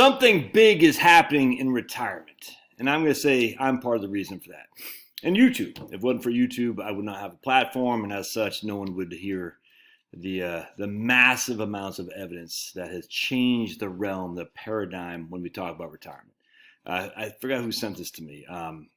Something big is happening in retirement. And I'm going to say I'm part of the reason for that. And YouTube. If it wasn't for YouTube, I would not have a platform. And as such, no one would hear the massive amounts of evidence that has changed the realm, the paradigm when we talk about retirement. I forgot who sent this to me. One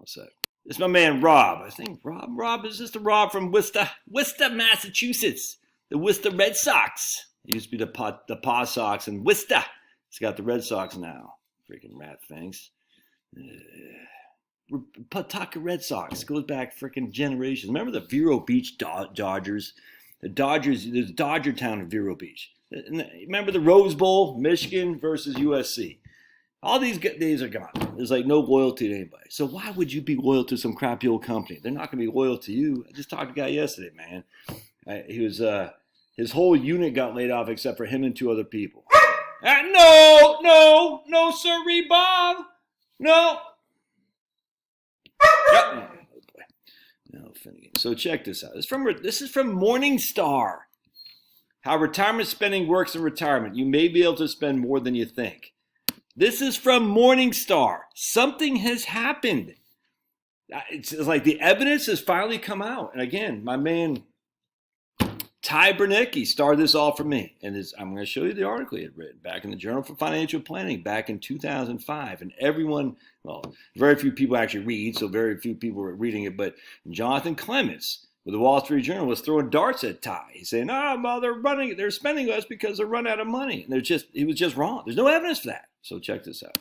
sec. It's my man Rob. I think Rob is just a Rob from Worcester, Massachusetts. The Worcester Red Sox. It used to be the Paw Sox in Worcester. It's got the Red Sox now. Freaking rat things. Pawtucket Red Sox goes back freaking generations. Remember the Vero Beach Dodgers? The Dodgers, there's Dodger Town in Vero Beach. Remember the Rose Bowl, Michigan versus USC? All these days are gone. There's like no loyalty to anybody. So why would you be loyal to some crappy old company? They're not going to be loyal to you. I just talked to a guy yesterday, man. His whole unit got laid off except for him and 2 other people. No, sirree, Bob. No. Yep. No, Finnegan. So check this out. This is from Morningstar. How retirement spending works in retirement. You may be able to spend more than you think. This is from Morningstar. Something has happened. It's like the evidence has finally come out. And again, my man Ty Bernicki started this all for me. And I'm going to show you the article he had written back in the Journal for Financial Planning back in 2005. And everyone, well, very few people actually read, so very few people were reading it. But Jonathan Clements with the Wall Street Journal was throwing darts at Ty. He's saying, well, they're spending less because they're running out of money. And he was just wrong. There's no evidence for that. So check this out.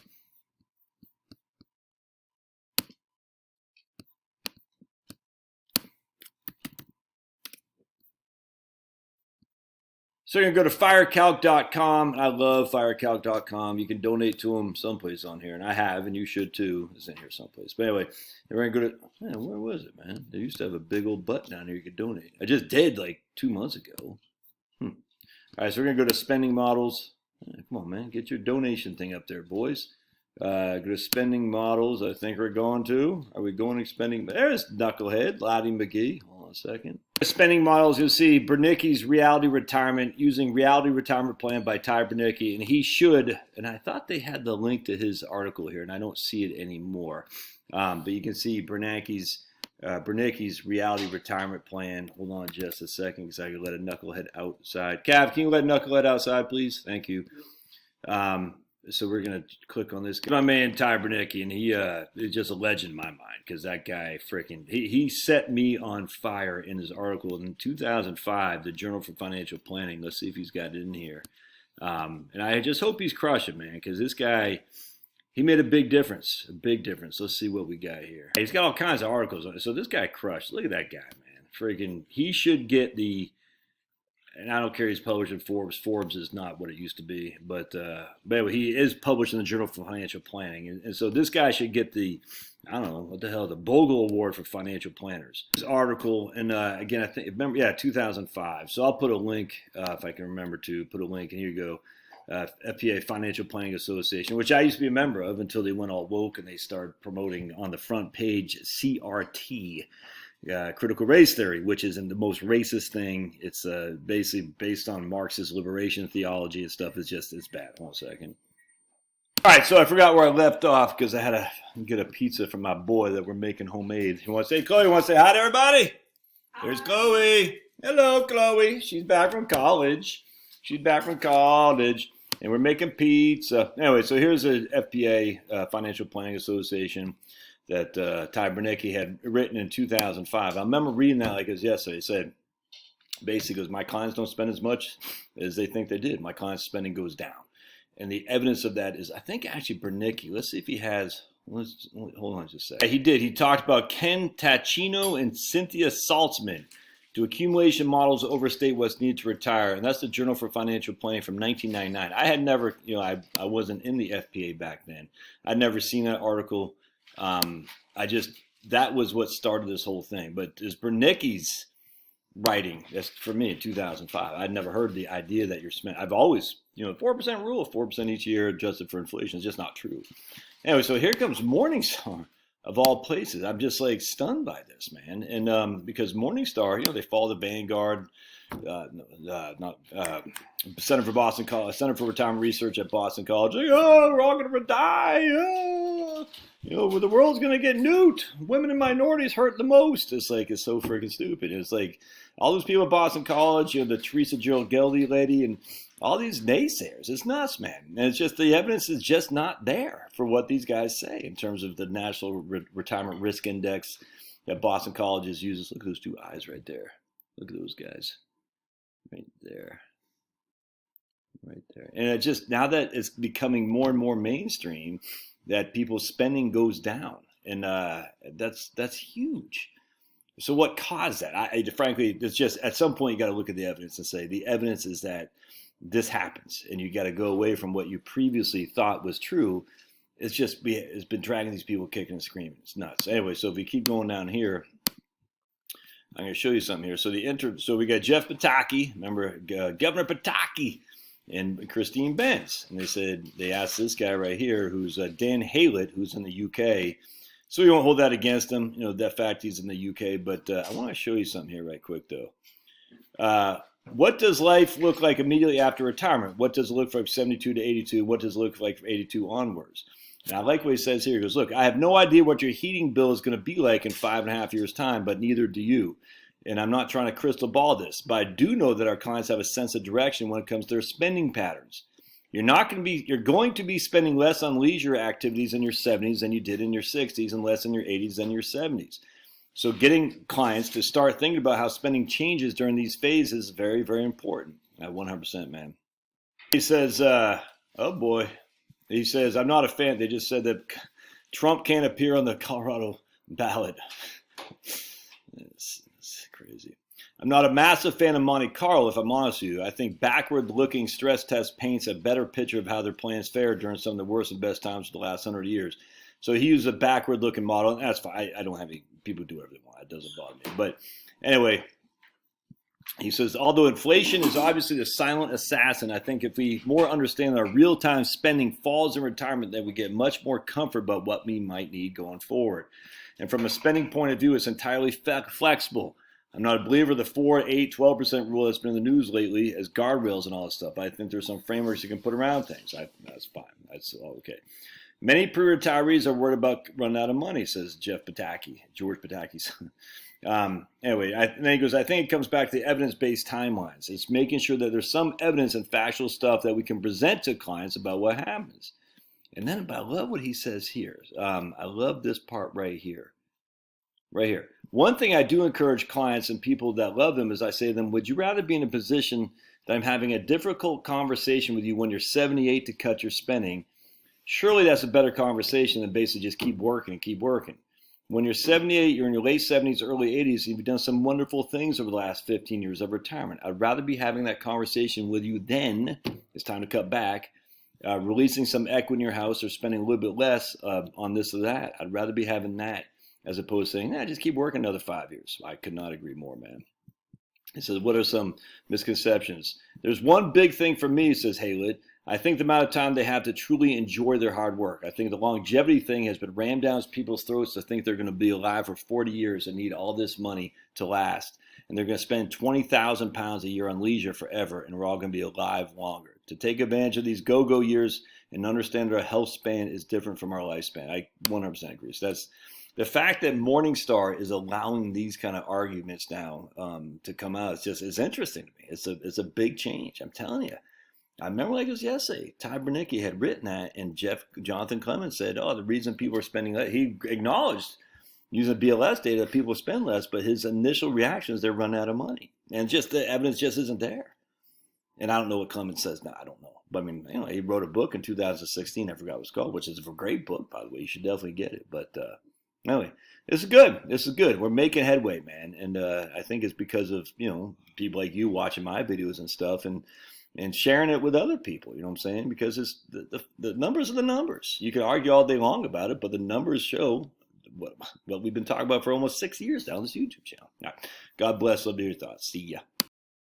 So you're going to go to firecalc.com. I love firecalc.com. You can donate to them someplace on here, and I have, and you should too. It's in here someplace. But anyway, we're going to go to, man, where was it, man? They used to have a big old button down here you could donate. I just did like 2 months ago. All right, so we're going to go to spending models. Come on, man. Get your donation thing up there, boys. Go to spending models. I think we're going to. Are we going to spending? There's Knucklehead, Lottie McGee. Hold on a second. Spending models, you'll see Bernicki's Reality Retirement, using Reality Retirement Plan by Ty Bernicki. And he should, and I thought they had the link to his article here, and I don't see it anymore. But you can see Bernicki's Reality Retirement Plan. Hold on just a second because I can let a Knucklehead outside. Cav, can you let Knucklehead outside, please? Thank you. So we're going to click on this. My man, Ty Bernicki, and he is just a legend in my mind because that guy freaking, he set me on fire in his article in 2005, the Journal for Financial Planning. Let's see if he's got it in here. And I just hope he's crushing, man, because this guy, he made a big difference, Let's see what we got here. He's got all kinds of articles on it. So this guy crushed. Look at that guy, man. Freaking, he should get the, and I don't care he's published in Forbes. Forbes is not what it used to be. But anyway, he is published in the Journal for Financial Planning. And so this guy should get the, I don't know, what the hell, the Bogle Award for Financial Planners. This article, and again, I think, remember, yeah, 2005. So I'll put a link, if I can remember to put a link, and here you go. FPA, Financial Planning Association, which I used to be a member of until they went all woke and they started promoting on the front page CRT. Critical race theory, which is the most racist thing. It's basically based on Marxist liberation theology and stuff. It's bad. Hold on a second. All right, so I forgot where I left off because I had to get a pizza from my boy that we're making homemade. You want to say, Chloe, you want to say hi to everybody? Hi. There's Chloe. Hello, Chloe. She's back from college. And we're making pizza. Anyway, so here's a FPA, Financial Planning Association, that Ty Bernicki had written in 2005. I remember reading that like it was yesterday. It said, basically, goes, my clients don't spend as much as they think they did. My clients' spending goes down. And the evidence of that is, I think actually Bernicki, let's see if he has, hold on just a second. He did. He talked about Ken Tachino and Cynthia Saltzman. Do accumulation models overstate what's needed to retire? And that's the Journal for Financial Planning from 1999. I had never, I wasn't in the FPA back then. I'd never seen that article. That was what started this whole thing. But it's Bernicki's writing, that's for me in 2005. I'd never heard the idea that you're spent. I've always, 4% rule, 4% each year adjusted for inflation is just not true. Anyway, so here comes Morningstar. of all places. I'm just like stunned by this, man. And because Morningstar, they follow the Vanguard, not Center for Boston College, Center for Retirement Research at Boston College. Like, oh, we're all gonna die. Oh. The world's gonna get nuked. Women and minorities hurt the most. It's like it's so freaking stupid. It's like all those people at Boston College, the Teresa Jill Geldy lady, and all these naysayers. It's nuts, man. And it's just the evidence is just not there for what these guys say in terms of the National Retirement Risk Index that Boston College uses. Look at those two eyes right there. Look at those guys. Right there. Right there. And it just, now that it's becoming more and more mainstream, that people's spending goes down. And that's huge. So what caused that? Frankly, it's just, at some point you got to look at the evidence and say, the evidence is that this happens, and you got to go away from what you previously thought was true. It's been dragging these people kicking and screaming. It's nuts. Anyway, so if we keep going down here, I'm going to show you something here. So we got Jeff Pataki, remember Governor Pataki, and Christine Benz, and they asked this guy right here, who's Dan Haylett, who's in the UK. So we won't hold that against him, that fact he's in the UK. But I want to show you something here right quick, though. What does life look like immediately after retirement? What does it look like from 72 to 82? What does it look like from 82 onwards? And I like what he says here. He goes, look, I have no idea what your heating bill is going to be like in 5.5 years' time, but neither do you. And I'm not trying to crystal ball this, but I do know that our clients have a sense of direction when it comes to their spending patterns. You're going to be spending less on leisure activities in your 70s than you did in your 60s, and less in your 80s than your 70s. So getting clients to start thinking about how spending changes during these phases is very, very important. 100%, man. He says, oh boy. He says, I'm not a fan. They just said that Trump can't appear on the Colorado ballot. It's crazy. I'm not a massive fan of Monte Carlo, if I'm honest with you. I think backward-looking stress test paints a better picture of how their plans fared during some of the worst and best times of the last 100 years. So he used a backward-looking model, and that's fine. I don't have any people do whatever they want. It doesn't bother me. But anyway, he says, although inflation is obviously the silent assassin, I think if we more understand that our real-time spending falls in retirement, then we get much more comfort about what we might need going forward. And from a spending point of view, it's entirely flexible. I'm not a believer of the 4, 8, 12% rule that's been in the news lately as guardrails and all this stuff. I think there's some frameworks you can put around things. That's fine. That's all okay. Many pre-retirees are worried about running out of money, says Jeff Pataki, George Pataki's. Anyway, then he goes, I think it comes back to the evidence-based timelines. It's making sure that there's some evidence and factual stuff that we can present to clients about what happens. And then I love what he says here. I love this part right here. Right here. One thing I do encourage clients and people that love them is I say to them, would you rather be in a position that I'm having a difficult conversation with you when you're 78 to cut your spending? Surely that's a better conversation than basically just keep working and keep working. When you're 78, you're in your late 70s, early 80s, you've done some wonderful things over the last 15 years of retirement. I'd rather be having that conversation with you then, it's time to cut back, releasing some equity in your house or spending a little bit less on this or that. I'd rather be having that as opposed to saying, just keep working another 5 years. I could not agree more, man. He says, what are some misconceptions? There's one big thing for me, says Haylett. I think the amount of time they have to truly enjoy their hard work. I think the longevity thing has been rammed down people's throats to think they're going to be alive for 40 years and need all this money to last. And they're going to spend 20,000 pounds a year on leisure forever, and we're all going to be alive longer. To take advantage of these go-go years and understand that our health span is different from our lifespan. I 100% agree. So that's the fact that Morningstar is allowing these kind of arguments now to come out. It's interesting to me. It's a big change. I'm telling you. I remember like it was yesterday. Ty Bernicki had written that, and Jonathan Clemens said, the reason people are spending less, he acknowledged using BLS data that people spend less, but his initial reaction is they're running out of money. And just the evidence just isn't there. And I don't know what Clemens says now. I don't know. But I mean, he wrote a book in 2016, I forgot what it's called, which is a great book, by the way. You should definitely get it. But anyway, this is good. This is good. We're making headway, man. And I think it's because of, people like you watching my videos and stuff and sharing it with other people, you know what I'm saying? Because it's the numbers are the numbers. You can argue all day long about it, but the numbers show what we've been talking about for almost 6 years now on this YouTube channel. All right. God bless. Love to hear your thoughts. See ya.